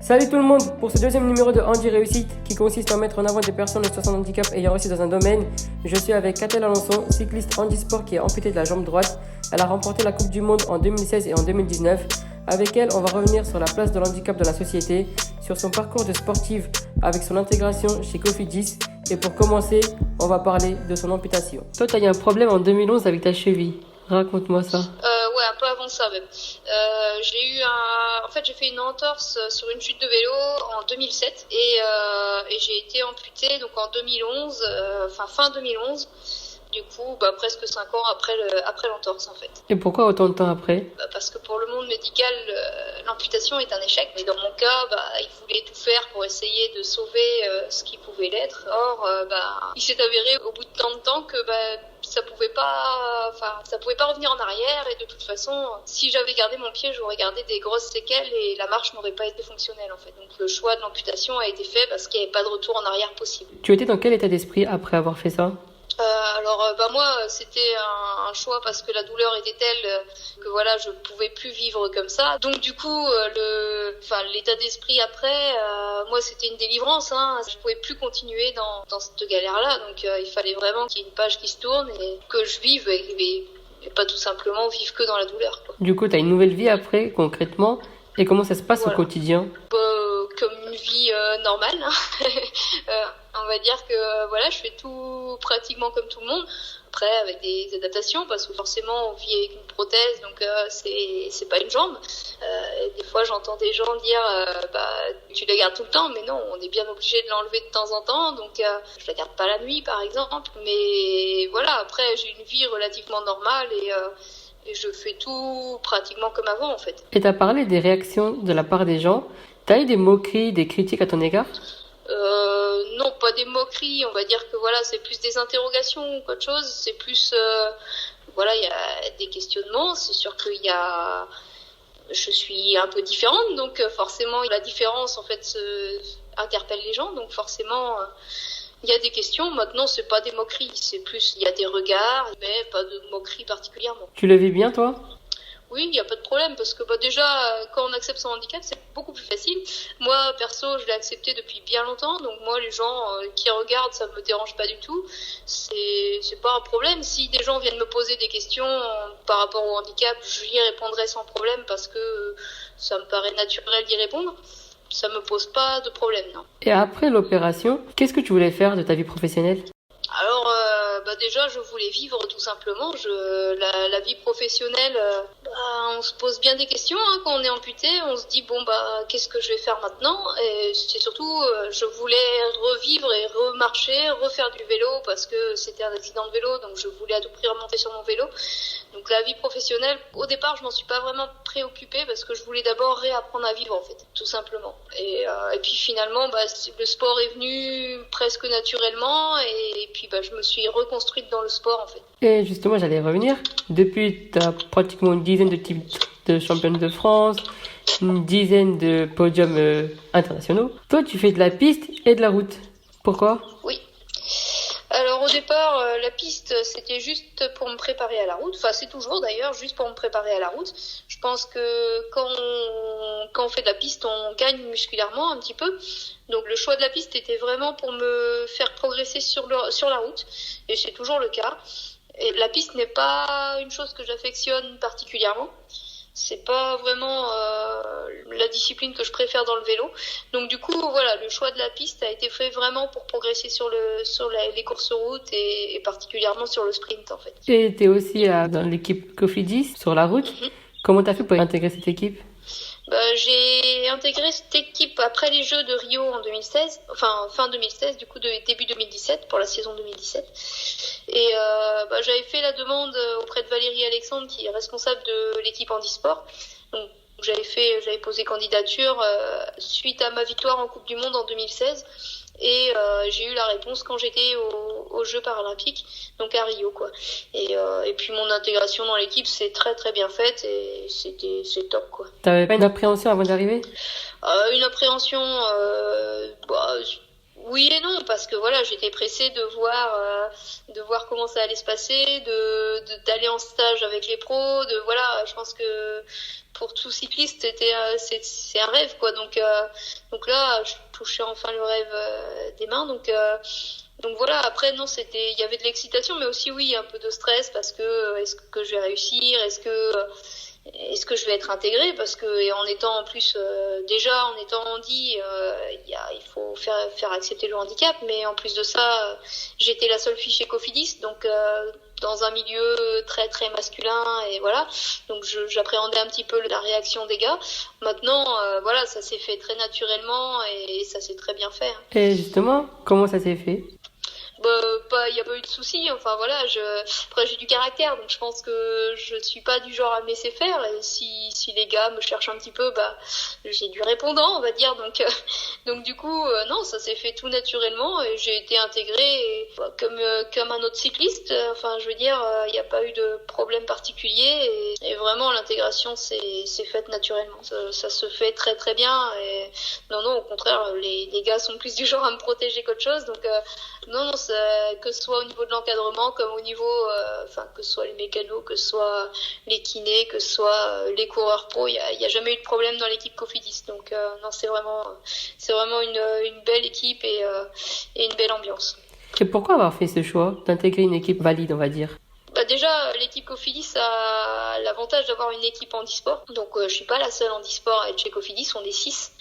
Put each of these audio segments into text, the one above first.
Salut tout le monde, pour ce deuxième numéro de Handi Réussite qui consiste à mettre en avant des personnes de situation de handicap ayant réussi dans un domaine, je suis avec Catel Alençon, cycliste handisport qui est amputée de la jambe droite. Elle a remporté la Coupe du Monde en 2016 et en 2019. Avec elle, on va revenir sur la place de l'handicap dans la société, sur son parcours de sportive avec son intégration chez Cofidis. Et pour commencer, on va parler de son amputation. Toi, tu as eu un problème en 2011 avec ta cheville. Raconte-moi ça. Ouais, un peu avant ça même. J'ai fait une entorse sur une chute de vélo en 2007 et j'ai été amputée donc en 2011, fin 2011. Du coup, presque 5 ans après l'entorse en fait. Et pourquoi autant de temps après ? Parce que pour le monde médical, l'amputation est un échec. Mais dans mon cas, ils voulaient tout faire pour essayer de sauver ce qui pouvait l'être. Or, il s'est avéré au bout de tant de temps que ça pouvait pas revenir en arrière. Et de toute façon, si j'avais gardé mon pied, j'aurais gardé des grosses séquelles et la marche n'aurait pas été fonctionnelle en fait. Donc le choix de l'amputation a été fait parce qu'il n'y avait pas de retour en arrière possible. Tu étais dans quel état d'esprit après avoir fait ça ? Moi, c'était un choix parce que la douleur était telle que voilà, je pouvais plus vivre comme ça. Donc du coup, l'état d'esprit après, moi, c'était une délivrance. Je pouvais plus continuer dans cette galère-là. Donc il fallait vraiment qu'il y ait une page qui se tourne et que je vive et pas tout simplement vivre que dans la douleur, quoi. Du coup, tu as une nouvelle vie après, concrètement. Et comment ça se passe au quotidien ? Comme une vie normale. On va dire que je fais tout pratiquement comme tout le monde. Après, avec des adaptations, parce que forcément, on vit avec une prothèse, donc c'est pas une jambe. Des fois, j'entends des gens dire tu la gardes tout le temps, mais non, on est bien obligé de l'enlever de temps en temps, donc je la garde pas la nuit, par exemple. Mais voilà, après, j'ai une vie relativement normale et je fais tout pratiquement comme avant, en fait. Et tu as parlé des réactions de la part des gens. Tu as eu des moqueries, des critiques à ton égard ? Non, pas des moqueries, on va dire que c'est plus des interrogations qu'autre chose, c'est plus il y a des questionnements, c'est sûr je suis un peu différente, donc forcément la différence en fait interpelle les gens, donc forcément il y a des questions. Maintenant, c'est pas des moqueries, c'est plus il y a des regards, mais pas de moqueries particulièrement. Tu le vis bien, toi ? Oui, il n'y a pas de problème parce que déjà, quand on accepte son handicap, c'est beaucoup plus facile. Moi, perso, je l'ai accepté depuis bien longtemps. Donc moi, les gens qui regardent, ça me dérange pas du tout. C'est pas un problème. Si des gens viennent me poser des questions par rapport au handicap, j'y répondrai sans problème parce que ça me paraît naturel d'y répondre. Ça me pose pas de problème, non. Et après l'opération, qu'est-ce que tu voulais faire de ta vie professionnelle ? Alors, déjà, je voulais vivre tout simplement. La vie professionnelle, on se pose bien des questions quand on est amputé. On se dit qu'est-ce que je vais faire maintenant ? Et c'est surtout, je voulais revivre et remarcher, refaire du vélo parce que c'était un accident de vélo, donc je voulais à tout prix remonter sur mon vélo. Donc la vie professionnelle, au départ, je m'en suis pas vraiment préoccupée parce que je voulais d'abord réapprendre à vivre en fait, tout simplement. Et puis finalement, le sport est venu presque naturellement et puis je me suis reconstruite dans le sport en fait. Et justement, j'allais revenir. Depuis, tu as pratiquement une dizaine de titres de championne de France, une dizaine de podiums internationaux. Toi, tu fais de la piste et de la route. Pourquoi ? Oui. Alors au départ, la piste, c'était juste pour me préparer à la route. Enfin, c'est toujours d'ailleurs juste pour me préparer à la route. Je pense que quand on fait de la piste, on gagne musculairement un petit peu. Donc le choix de la piste était vraiment pour me faire progresser sur la route. Et c'est toujours le cas. Et la piste n'est pas une chose que j'affectionne particulièrement. C'est pas vraiment la discipline que je préfère dans le vélo. Donc du coup, le choix de la piste a été fait vraiment pour progresser sur les courses route et particulièrement sur le sprint en fait. Et tu es aussi dans l'équipe Cofidis sur la route. Mm-hmm. Comment tu as fait pour intégrer cette équipe ? J'ai intégré cette équipe après les Jeux de Rio en 2016, fin 2016, du coup début 2017 pour la saison 2017. Et j'avais fait la demande auprès de Valérie Alexandre qui est responsable de l'équipe handisport. Donc j'avais posé candidature suite à ma victoire en Coupe du Monde en 2016. Et j'ai eu la réponse quand j'étais aux Jeux paralympiques, donc à Rio, quoi. Et puis mon intégration dans l'équipe s'est très très bien faite et c'est top, quoi. T'avais pas une appréhension avant d'arriver ? Une appréhension, oui et non, parce que j'étais pressée de voir comment ça allait se passer, d'aller en stage avec les pros, je pense que pour tout cycliste, c'est un rêve, quoi. Donc là, je touchais enfin le rêve des mains. Donc voilà. Après, non, il y avait de l'excitation, mais aussi, oui, un peu de stress parce que est-ce que je vais réussir? Est-ce que je vais être intégrée? Parce que, et en étant en plus, déjà, en étant handi, il faut faire accepter le handicap, mais en plus de ça, j'étais la seule fille chez Cofidis, donc, dans un milieu très très masculin, et voilà. Donc j'appréhendais un petit peu la réaction des gars. Maintenant, voilà, ça s'est fait très naturellement et ça s'est très bien fait. Et justement, comment ça s'est fait? Il y a pas eu de soucis. Enfin voilà, après j'ai du caractère, donc je pense que je suis pas du genre à me laisser faire. Et si les gars me cherchent un petit peu, j'ai du répondant, on va dire. Donc du coup, non, ça s'est fait tout naturellement et j'ai été intégrée comme un autre cycliste. Enfin, je veux dire, il n'y a pas eu de problème particulier et vraiment l'intégration s'est faite naturellement. Ça se fait très très bien. Et non, au contraire, les gars sont plus du genre à me protéger qu'autre chose. Donc non, que ce soit au niveau de l'encadrement, comme au niveau, que ce soit les mécanos, que ce soit les kinés, que ce soit les coureurs pro, il y a jamais eu de problème dans l'équipe Cofidis. Donc non, c'est vraiment une belle équipe et une belle ambiance. Et pourquoi avoir fait ce choix d'intégrer une équipe valide, on va dire? Déjà, l'équipe Cofidis a l'avantage d'avoir une équipe handisport. Donc, je suis pas la seule handisport à être chez Cofidis, on est 6.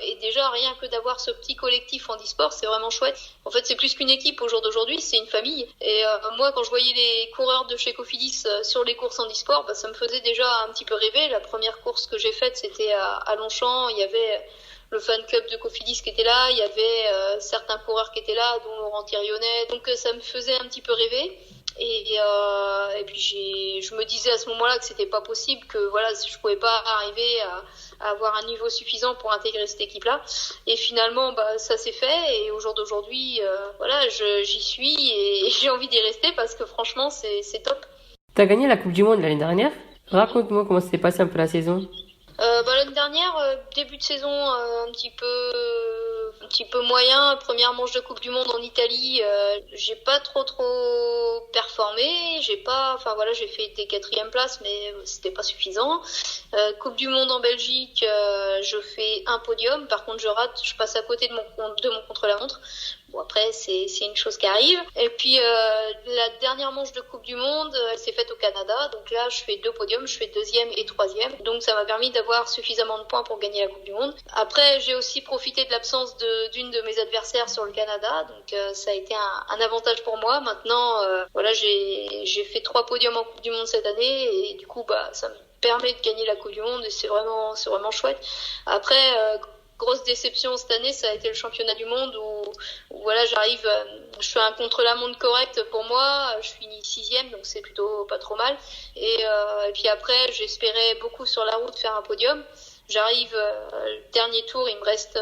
Et déjà, rien que d'avoir ce petit collectif handisport, c'est vraiment chouette. En fait, c'est plus qu'une équipe au jour d'aujourd'hui, c'est une famille. Et moi, quand je voyais les coureurs de chez Cofidis sur les courses handisport, ça me faisait déjà un petit peu rêver. La première course que j'ai faite, c'était à Longchamp. Il y avait le fan club de Cofidis qui était là, il y avait certains coureurs qui étaient là, dont Laurent Thirionnet. Donc, ça me faisait un petit peu rêver. Et puis je me disais à ce moment-là que c'était pas possible, que voilà, je pouvais pas arriver à avoir un niveau suffisant pour intégrer cette équipe-là. Et finalement, ça s'est fait. Et au jour d'aujourd'hui, voilà, j'y suis et j'ai envie d'y rester parce que franchement, c'est top. T'as gagné la Coupe du Monde l'année dernière. Raconte-moi comment s'est passé un peu la saison. L'année dernière, début de saison un petit peu moyen. Première manche de Coupe du Monde en Italie, j'ai pas trop performé. J'ai fait des 4e places, mais c'était pas suffisant. Coupe du Monde en Belgique, je fais un podium. Par contre, je passe à côté de mon contre-la-montre. Bon, après, c'est une chose qui arrive. Et puis, la dernière manche de Coupe du Monde, elle s'est faite au Canada. Donc là, je fais 2 podiums, je fais 2e et 3e. Donc, ça m'a permis d'avoir suffisamment de points pour gagner la Coupe du Monde. Après, j'ai aussi profité de l'absence d'une de mes adversaires sur le Canada. Donc, ça a été un avantage pour moi. Maintenant, voilà, j'ai fait 3 podiums en Coupe du Monde cette année. Et du coup, ça me permet de gagner la Coupe du Monde et c'est vraiment chouette. Après, grosse déception cette année, ça a été le championnat du monde où voilà, je fais un contre-la-montre correct pour moi, je finis 6e, donc c'est plutôt pas trop mal. Et puis après, j'espérais beaucoup sur la route faire un podium. J'arrive, le dernier tour, il me reste,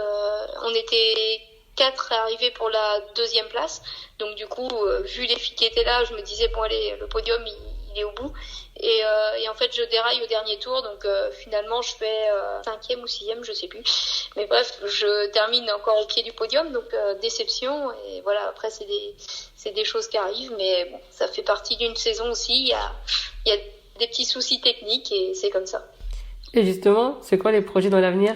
on était 4 à arriver pour la 2e place. Donc du coup, vu les filles qui étaient là, je me disais, bon allez, le podium, il est au bout. Et en fait, je déraille au dernier tour, donc finalement, je fais 5e ou 6e, je sais plus. Mais bref, je termine encore au pied du podium, donc déception. Et voilà, après, c'est des choses qui arrivent, mais bon, ça fait partie d'une saison aussi. Il y a des petits soucis techniques et c'est comme ça. Et justement, c'est quoi les projets dans l'avenir?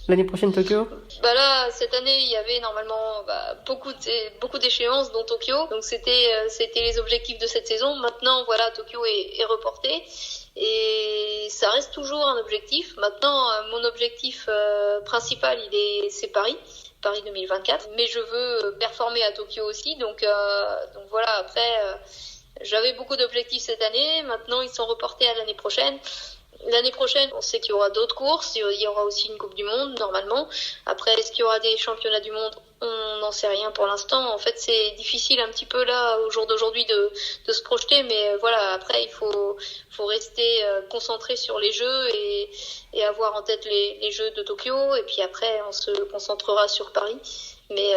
L'année prochaine, Tokyo? Là, cette année, il y avait normalement beaucoup d'échéances, dont Tokyo. Donc c'était les objectifs de cette saison. Maintenant, voilà, Tokyo est reporté. Et ça reste toujours un objectif. Maintenant, mon objectif principal, c'est Paris 2024. Mais je veux performer à Tokyo aussi. Donc voilà, après, j'avais beaucoup d'objectifs cette année. Maintenant, ils sont reportés à l'année prochaine. L'année prochaine, on sait qu'il y aura d'autres courses, il y aura aussi une Coupe du Monde, normalement. Après, est-ce qu'il y aura des championnats du monde? On n'en sait rien pour l'instant. En fait, c'est difficile un petit peu là, au jour d'aujourd'hui, de se projeter. Mais voilà, après, il faut rester concentré sur les Jeux et avoir en tête les Jeux de Tokyo. Et puis après, on se concentrera sur Paris. Mais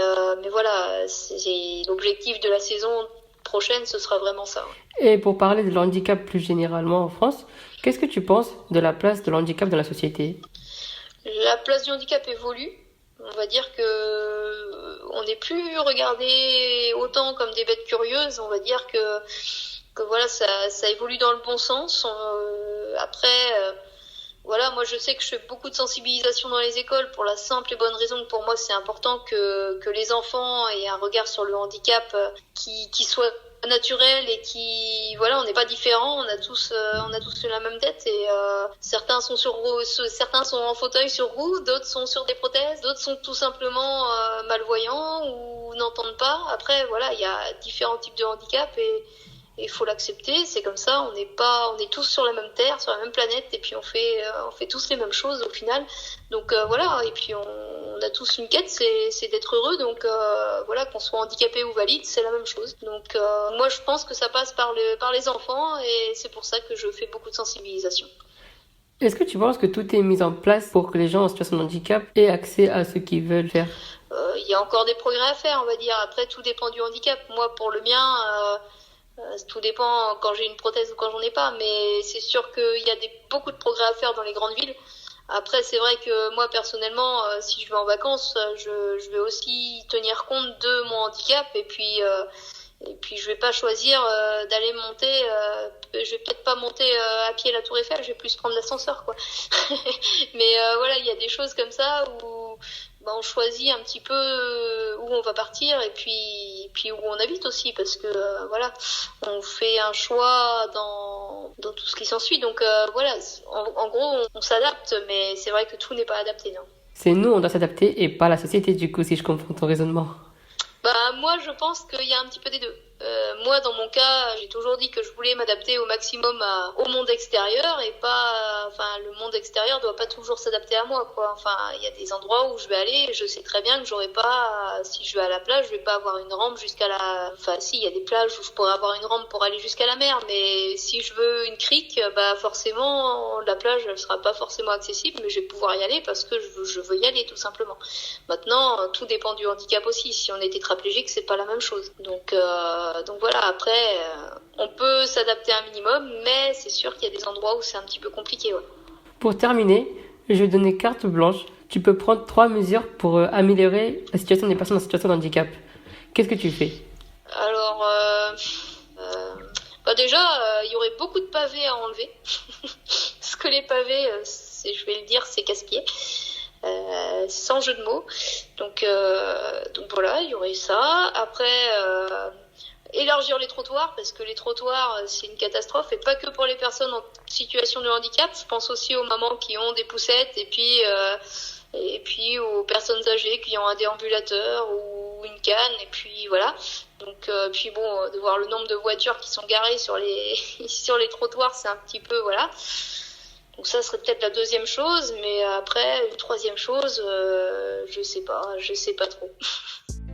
voilà, c'est l'objectif de la saison prochaine, ce sera vraiment ça. Et pour parler de l'handicap plus généralement en France, qu'est-ce que tu penses de la place de l'handicap dans la société? La place du handicap évolue. On va dire que on n'est plus regardé autant comme des bêtes curieuses. On va dire que voilà, ça évolue dans le bon sens. Après, Voilà, moi je sais que je fais beaucoup de sensibilisation dans les écoles pour la simple et bonne raison que pour moi c'est important que les enfants aient un regard sur le handicap qui soit naturel et qui, voilà, on n'est pas différents, on a tous la même tête et certains sont certains sont en fauteuil sur roue, d'autres sont sur des prothèses, d'autres sont tout simplement malvoyants ou n'entendent pas. Après, voilà, il y a différents types de handicap et il faut l'accepter, c'est comme ça, on est tous sur la même terre, sur la même planète, et puis on fait tous les mêmes choses au final. Donc voilà, et puis on a tous une quête, c'est d'être heureux, donc voilà, qu'on soit handicapé ou valide, c'est la même chose. Donc moi je pense que ça passe par les enfants, et c'est pour ça que je fais beaucoup de sensibilisation. Est-ce que tu penses que tout est mis en place pour que les gens en situation de handicap aient accès à ce qu'ils veulent faire? Il y a encore des progrès à faire, on va dire. Après, tout dépend du handicap. Moi, pour le mien, tout dépend quand j'ai une prothèse ou quand j'en ai pas, mais c'est sûr qu'il y a beaucoup de progrès à faire dans les grandes villes. Après, c'est vrai que moi, personnellement, si je vais en vacances, je vais aussi tenir compte de mon handicap et puis je vais pas choisir d'aller monter. Je vais peut-être pas monter à pied la Tour Eiffel, je vais plus prendre l'ascenseur, quoi. Mais voilà, il y a des choses comme ça où on choisit un petit peu où on va partir et puis où on habite aussi, parce que voilà, on fait un choix dans tout ce qui s'ensuit. Donc voilà, en gros, on s'adapte, mais c'est vrai que tout n'est pas adapté, non. C'est nous, on doit s'adapter et pas la société, du coup, si je comprends ton raisonnement. Moi, je pense qu'il y a un petit peu des deux. Moi, dans mon cas, j'ai toujours dit que je voulais m'adapter au maximum au monde extérieur et pas, le monde extérieur doit pas toujours s'adapter à moi, quoi. Enfin, il y a des endroits où je vais aller, je sais très bien que j'aurai pas, si je vais à la plage, je vais pas avoir une rampe jusqu'à si, il y a des plages où je pourrais avoir une rampe pour aller jusqu'à la mer, mais si je veux une crique, forcément, la plage, elle sera pas forcément accessible, mais je vais pouvoir y aller parce que je veux y aller, tout simplement. Maintenant, tout dépend du handicap aussi. Si on est tétraplégique, c'est pas la même chose. Donc voilà, après, on peut s'adapter un minimum, mais c'est sûr qu'il y a des endroits où c'est un petit peu compliqué. Ouais. Pour terminer, je vais donner carte blanche. Tu peux prendre 3 mesures pour améliorer la situation des personnes en situation de handicap. Qu'est-ce que tu fais? Alors, déjà, il y aurait beaucoup de pavés à enlever. Parce que les pavés, je vais le dire, c'est casse-pied. Sans jeu de mots. Donc voilà, il y aurait ça. Après, élargir les trottoirs, parce que les trottoirs, c'est une catastrophe, et pas que pour les personnes en situation de handicap. Je pense aussi aux mamans qui ont des poussettes, et puis aux personnes âgées qui ont un déambulateur ou une canne, et puis voilà. Donc de voir le nombre de voitures qui sont garées sur les trottoirs, c'est un petit peu, voilà. Donc ça serait peut-être la deuxième chose, mais après, une troisième chose, je sais pas trop.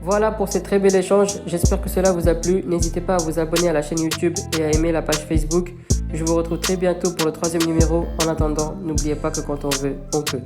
Voilà pour ce très bel échange, j'espère que cela vous a plu. N'hésitez pas à vous abonner à la chaîne YouTube et à aimer la page Facebook. Je vous retrouve très bientôt pour le 3e numéro. En attendant, n'oubliez pas que quand on veut, on peut.